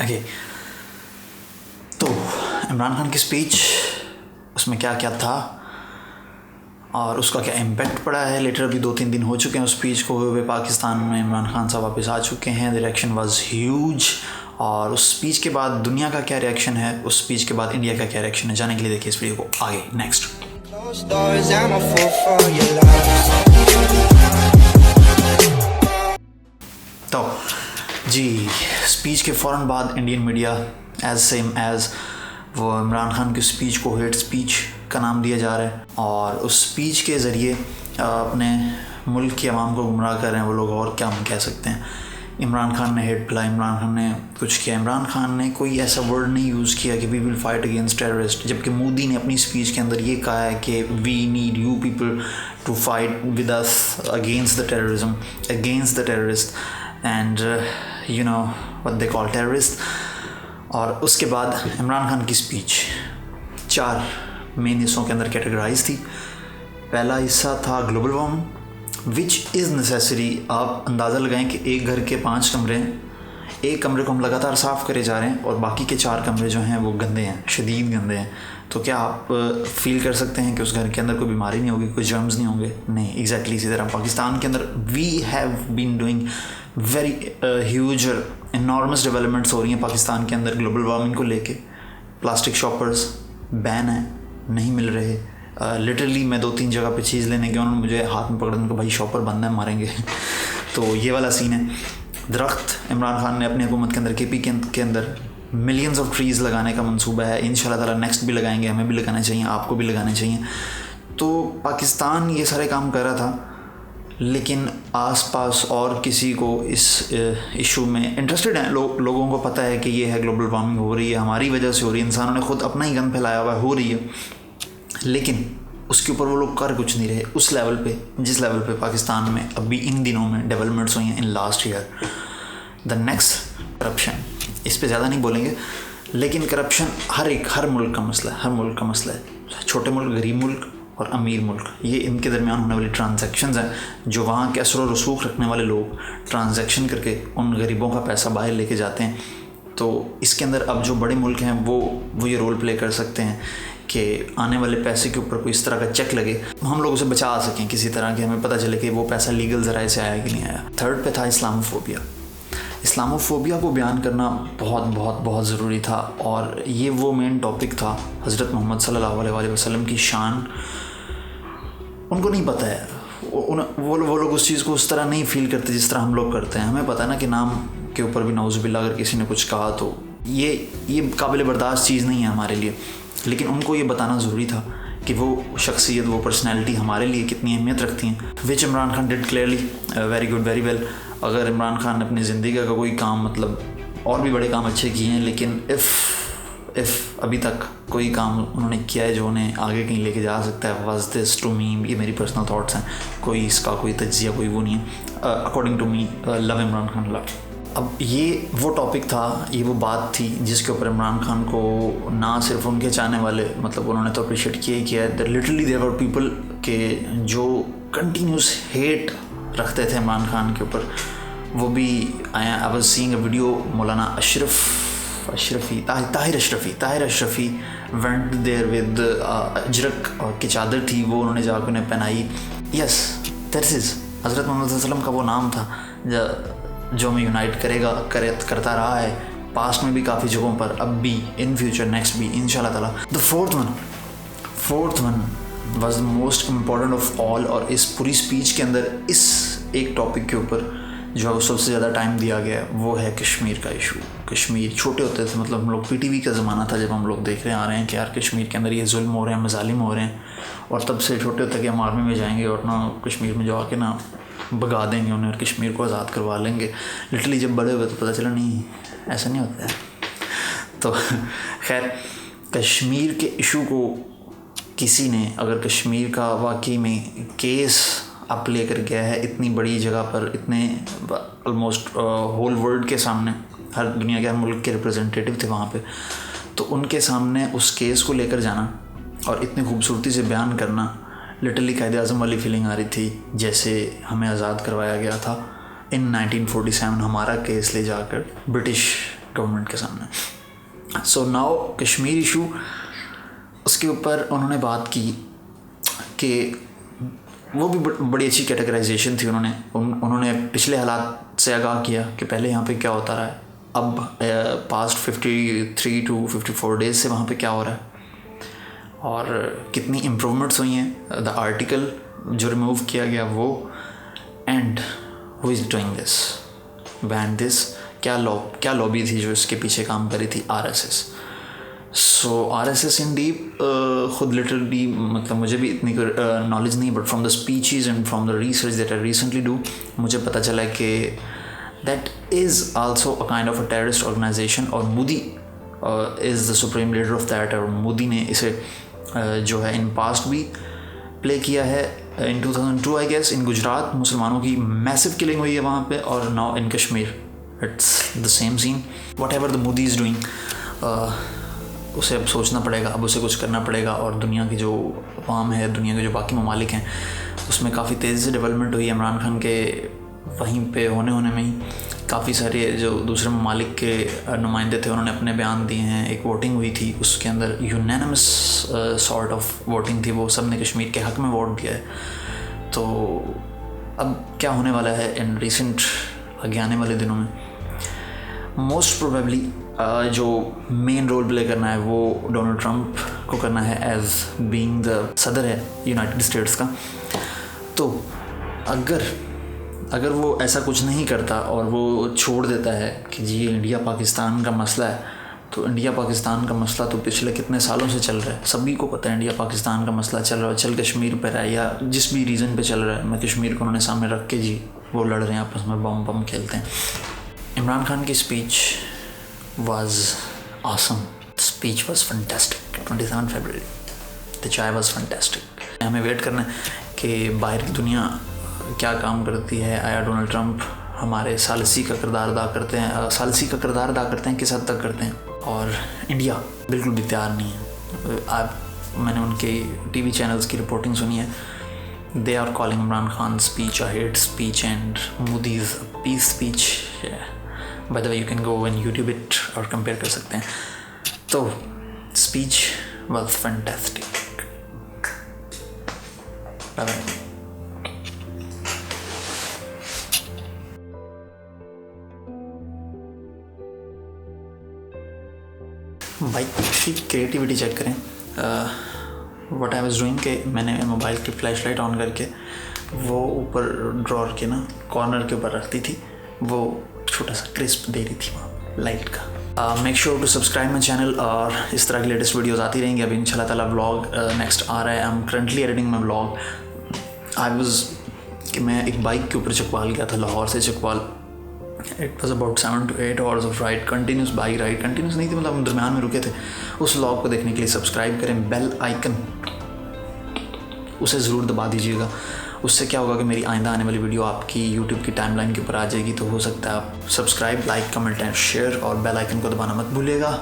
Okay, तो इमरान खान की speech, उसमें क्या क्या था और उसका क्या इम्पैक्ट पड़ा है। लेटर अभी 2-3 दिन हो चुके हैं उस स्पीच को हुए पाकिस्तान में। इमरान खान साहब वापस आ चुके हैं। The reaction was huge. और उस स्पीच के बाद दुनिया का क्या रिएक्शन है, उस स्पीच के बाद इंडिया का क्या रिएक्शन है, जाने के लिए देखिए इस वीडियो को आगे। नेक्स्ट तो जी, स्पीच के फ़ौरन बाद Indian media as same as वो इमरान खान की स्पीच को हेट स्पीच का नाम दिया जा रहा है और उस स्पीच के ज़रिए अपने मुल्क की आवाम को गुमराह कर रहे हैं वो लोग। और क्या हम कह सकते हैं, इमरान खान ने हेट फैलाया, इमरान खान ने कुछ किया। इमरान खान ने कोई ऐसा वर्ड नहीं यूज़ किया कि we will fight against terrorist, जबकि मोदी ने अपनी स्पीच के अंदर ये कहा है कि we need you people to fight with us against the terrorism, against the terrorist and you know what they call terrorist. और उसके बाद इमरान खान की स्पीच 4 मेन हिस्सों के अंदर कैटेगराइज थी। पहला हिस्सा था global warming which is necessary. आप अंदाज़ा लगाएं कि एक घर के 5 कमरे हैं, एक कमरे को हम लगातार साफ़ करे जा रहे हैं और बाकी के 4 कमरे जो हैं वो गंदे हैं, शदीद गंदे हैं। तो क्या आप फील कर सकते हैं कि उस घर के अंदर कोई बीमारी नहीं होगी, कोई जर्म्स नहीं होंगे? नहीं, एग्जैक्टली इसी तरह पाकिस्तान के अंदर we have been doing very huge enormous developments हो रही हैं पाकिस्तान के अंदर ग्लोबल वार्मिंग को लेके। प्लास्टिक शॉपर्स बैन है, नहीं मिल रहे। लिटरली मैं 2-3 जगह पे चीज़ लेने गया, उन्होंने मुझे हाथ में पकड़ के भाई शॉपर बंद है, मारेंगे। तो ये वाला सीन है। दरख्त, इमरान खान ने अपनी हुकूमत के अंदर केपी के अंदर मिलियंस ऑफ ट्रीज़ लगाने का मंसूबा है। इंशाल्लाह ताला नेक्स्ट भी लगाएंगे, हमें भी लगाने चाहिए, आपको भी लगाने चाहिए। तो पाकिस्तान ये सारे काम कर रहा था, लेकिन आसपास और किसी को इस इशू में इंटरेस्टेड हैं लोगों को पता है कि ये है ग्लोबल वार्मिंग हो रही है, हमारी वजह से हो रही है, इंसानों ने खुद अपना ही गंद फैलाया हुआ हो रही है, लेकिन उसके ऊपर वो लोग कर कुछ नहीं रहे उस लेवल पे जिस लेवल पे पाकिस्तान में अभी इन दिनों में डेवलपमेंट्स हुई हैं in last year. The next corruption, इस पे ज़्यादा नहीं बोलेंगे, लेकिन करप्शन हर मुल्क का मसला है, हर मुल्क का मसला है। छोटे मुल्क, गरीब मुल्क और अमीर मुल्क, ये इनके दरमियान होने वाली ट्रांजैक्शंस हैं, जो वहाँ के असर व रसूख रखने वाले लोग ट्रांजैक्शन करके उन गरीबों का पैसा बाहर लेके जाते हैं। तो इसके अंदर अब जो बड़े मुल्क हैं वो ये रोल प्ले कर सकते हैं कि आने वाले पैसे के ऊपर कोई इस तरह का चेक लगे, हम लोग उसे बचा सकें किसी तरह के, हमें पता चले कि वो पैसा लीगल ज़राए से आया कि नहीं आया। थर्ड पे था इस्लामोफोबिया। इस्लामोफोबिया को बयान करना बहुत बहुत बहुत ज़रूरी था और ये वो मेन टॉपिक था। हज़रत मोहम्मद सल्लल्लाहु अलैहि वसल्लम की शान उनको नहीं पता है, वो लोग उस चीज़ को उस तरह नहीं फ़ील करते जिस तरह हम लोग करते हैं। हमें पता है ना कि नाम के ऊपर भी नाउज़ुबिल्लाह अगर किसी ने कुछ कहा तो ये काबिल बर्दाश्त चीज़ नहीं है हमारे लिए, लेकिन उनको ये बताना ज़रूरी था कि वो शख्सियत, वो पर्सनैलिटी हमारे लिए कितनी अहमियत रखती हैं। Which Imran Khan did clearly, very good, very well. अगर इमरान खान ने अपनी ज़िंदगी का कोई काम, मतलब और भी बड़े काम अच्छे किए हैं, लेकिन इफ़ अभी तक कोई काम उन्होंने किया है जो उन्हें आगे कहीं लेके जा सकता है, वाज दिस टू मी, ये मेरी पर्सनल थॉट्स हैं, कोई इसका कोई तज्जिया कोई वो नहीं है। According to me, love Imran Khan, love. अब ये वो टॉपिक था, ये वो बात थी जिसके ऊपर इमरान खान को ना सिर्फ उनके चाहने वाले, मतलब उन्होंने तो अप्रिशिएट किया ही किया है, लिटरली देयर वर पीपल के जो कंटिन्यूस हेट रखते थे इमरान खान के ऊपर। वो भी I was seeing a video, Maulana Tahir Ashrafi went there with Ajrak की चादर थी, वो उन्होंने जाकर उन्हें पहनाई। यस, दैट्स इज हज़रत मोहम्मद सल्लल्लाहु अलैहि वसल्लम का वो नाम था जो हमें यूनाइट करता रहा है, पास्ट में भी काफ़ी जगहों पर, अब भी, इन फ्यूचर, नेक्स्ट भी इंशाल्लाह ताला। The fourth one was the most important of all. और इस पूरी स्पीच के अंदर इस एक टॉपिक के ऊपर जो सबसे ज़्यादा टाइम दिया गया है वो है कश्मीर का इशू। कश्मीर, छोटे होते थे, मतलब हम लोग PTV का ज़माना था जब हम लोग देख रहे आ रहे हैं कि यार कश्मीर के अंदर ये जुल्म हो रहे हैं, मजालिम हो रहे हैं, और तब से छोटे होते कि हम आर्मी में जाएंगे और ना कश्मीर में जा के ना भगा देंगे उन्हें और कश्मीर को आज़ाद करवा लेंगे। लिटरली जब बड़े हुए तो पता चला नहीं, ऐसा नहीं होता है। तो खैर, कश्मीर के इशू को किसी ने, अगर कश्मीर का वाकई में केस अब लेकर गया है इतनी बड़ी जगह पर, इतने ऑलमोस्ट होल वर्ल्ड के सामने, हर दुनिया के हर मुल्क के रिप्रेजेंटेटिव थे वहाँ पे, तो उनके सामने उस केस को लेकर जाना और इतनी खूबसूरती से बयान करना, लिटरली कायदे आज़म वाली फीलिंग आ रही थी, जैसे हमें आज़ाद करवाया गया था इन 1947। हमारा केस ले जाकर ब्रिटिश गवर्नमेंट के सामने। सो नाउ कश्मीर इशू, उसके ऊपर उन्होंने बात की कि वो भी बड़ी अच्छी कैटेगराइजेशन थी। उन्होंने पिछले हालात से आगाह किया कि पहले यहाँ पे क्या होता रहा है, अब पास्ट 53 to 54 डेज़ से वहाँ पे क्या हो रहा है और कितनी इम्प्रूवमेंट्स हुई हैं। द आर्टिकल जो रिमूव किया गया वो, and who is doing this, ban this, क्या लॉबी थी जो इसके पीछे काम करी थी, RSS। So RSS in deep खुद लिटरली, मतलब मुझे भी इतनी नॉलेज नहीं, but from the speeches and from the research that I recently do, मुझे पता चला कि that is also a kind of a terrorist organisation, और Modi is the supreme leader of that. और मोदी ने इसे जो है इन पास्ट भी प्ले किया है। इन 2002 आई गेस इन गुजरात मुसलमानों की मैसिव किलिंग हुई है वहाँ पे, और now in Kashmir it's the same scene. Whatever the Modi is doing, उसे अब सोचना पड़ेगा, अब उसे कुछ करना पड़ेगा। और दुनिया की जो अवाम है, दुनिया के जो बाकी ममालिक हैं, उसमें काफ़ी तेज़ी से डेवलपमेंट हुई है। इमरान खान के वहीं पे होने में ही काफ़ी सारे जो दूसरे ममालिक के नुमाइंदे थे उन्होंने अपने बयान दिए हैं। एक वोटिंग हुई थी, उसके अंदर यूनानिमस सॉर्ट ऑफ वोटिंग थी, वो सब ने कश्मीर के हक़ में वोट दिया है। तो अब क्या होने वाला है इन रिसेंट आगे आने वाले दिनों में, मोस्ट प्रोबेबली जो मेन रोल प्ले करना है वो डोनाल्ड ट्रंप को करना है, एज बीइंग द सदर है यूनाइटेड स्टेट्स का। तो अगर वो ऐसा कुछ नहीं करता और वो छोड़ देता है कि जी इंडिया पाकिस्तान का मसला है, तो इंडिया पाकिस्तान का मसला तो पिछले कितने सालों से चल रहा है, सभी को पता है इंडिया पाकिस्तान का मसला चल रहा है, चल कश्मीर पर है या जिस भी रीज़न पे चल रहा है। मैं कश्मीर को उन्होंने सामने रख के जी वो लड़ रहे हैं, आपस में बम खेलते हैं। इमरान खान की speech was awesome. The speech was fantastic. 27 February. The chai was fantastic. हमें वेट करना है कि बाहर की दुनिया क्या काम करती है। आया डोनाल्ड ट्रंप हमारे सालसी का किरदार अदा करते हैं, किस हद तक करते हैं, और इंडिया बिल्कुल भी तैयार नहीं है। मैंने उनके टीवी चैनल्स की रिपोर्टिंग सुनी है, they are calling Imran Khan's speech a hate speech and Modi's a peace speech. Yeah. By the way, you can go and YouTube it और compare कर सकते हैं। तो speech was fantastic. Bye bye. Bike की creativity check करें। What I was doing कि मैंने mobile की फ्लैश लाइट ऑन करके वो ऊपर ड्रॉर के ना कॉर्नर के ऊपर रखती थी, वो छोटा सा क्रिस्प दे रही थी वहाँ लाइट का। Make sure to subscribe my channel, और इस तरह की लेटेस्ट वीडियोस आती रहेंगी। अभी इंशाल्लाह ताला व्लॉग नेक्स्ट आ रहा है। I am currently editing my vlog. कि मैं एक बाइक के ऊपर चकवाल गया था, लाहौर से Chakwal. It was about 7 to 8 hours of ride, continuous bike ride, continuous नहीं थी, मतलब हम दरम्यान में रुके थे। उस व्लॉग को देखने के लिए सब्सक्राइब करें, बेल आइकन उसे ज़रूर दबा दीजिएगा। उससे क्या होगा कि मेरी आइंदा आने वाली वीडियो आपकी यूट्यूब की टाइमलाइन के ऊपर आ जाएगी। तो हो सकता है आप subscribe, like, comment and share और बेल आइकन को दबाना मत भूलिएगा।